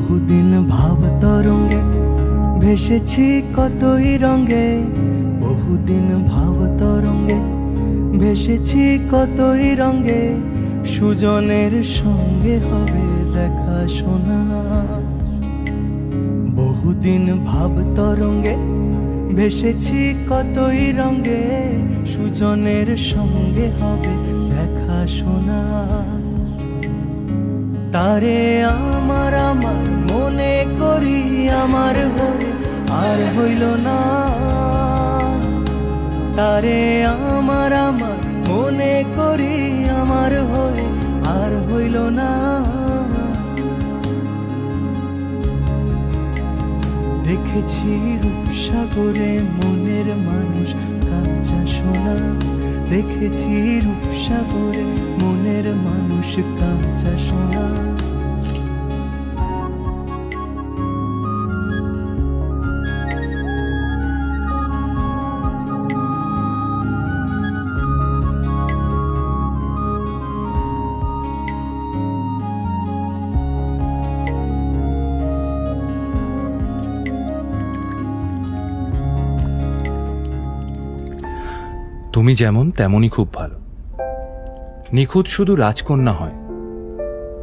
বহুদিন ভাব তরঙ্গে ভেসেছি কতই রঙে, বহুদিন ভাব তরঙ্গে ভেসেছি কতই রঙে, সুজনের সঙ্গে হবে দেখা শোনা। বহুদিন ভাব তরঙ্গে ভেসেছি কতই রঙে, সুজনের সঙ্গে হবে দেখা শোনা। তারে আমার আমার মনে করি আমার হয়ে আর হইল না, তারে আমার আমার মনে করি আমার হয়ে আর হইল না। দেখেছি রূপসাগরে মনের মানুষ কাঁচা সোনা, দেখেছি রূপসাগরে মনের মানুষ কাঁচা সোনা। তুমি যেমন তেমনই খুব ভালো। নিখুঁত শুধু রাজকন্যা হয়,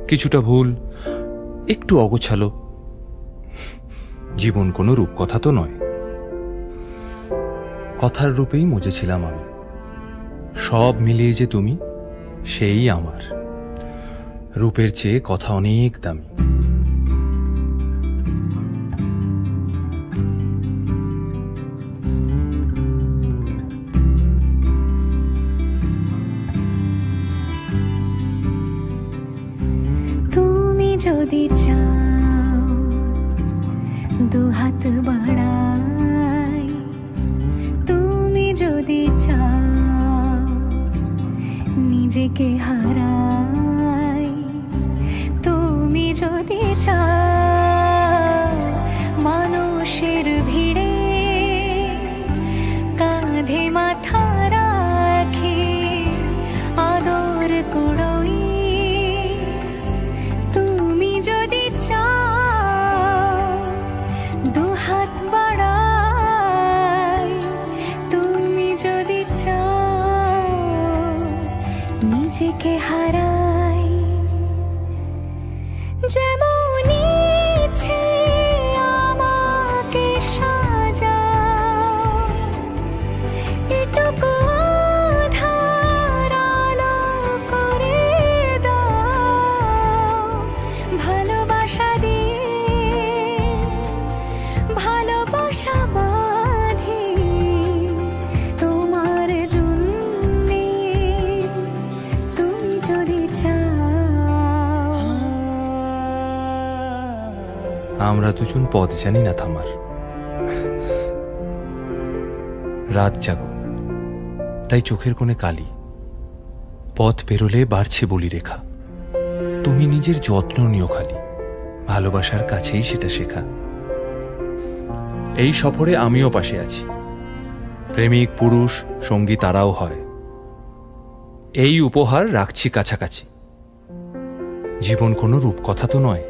কিছুটা ভুল, একটু অগোছালো। জীবন কোনো রূপকথা তো নয়। কথার রূপেই মজেছিলাম আমি, সব মিলিয়ে যে তুমি সেই আমার। রূপের চেয়ে কথা অনেক দামি। যদি চাও দুহাত বাড়াই, তুমি যদি চাও নিজেকে হারাই, তুমি যদি চাও মানুষের ভিড়ে কাঁধে মাথা রাখি আদর কুড়োই, দুহাত বাড়াই, তুমি যদি চাও নিজেকে হারাই। যেমন ইচ্ছে আমাকে সাজাও, এটুকু আধার আলো করে দাও, ভালোবাসা দিয়ে ভালোবাসা বাঁধি তোমার জন্যে, তুমি যদি চাও। আমরা দুজন পথ জানি না থামার। রাত জাগো তাই চোখের কোণে কালি, পথ পেরোলে বাড়ছে বলি রেখা। তুমি নিজের যত্ন নিও খালি, ভালোবাসার কাছেই সেটা শেখা। এই সফরে আমিও পাশে আছি, প্রেমিক পুরুষ সঙ্গী তারাও হয়। এই উপহার রাখছি কাছাকাছি। জীবন কোনো রূপকথা তো নয়।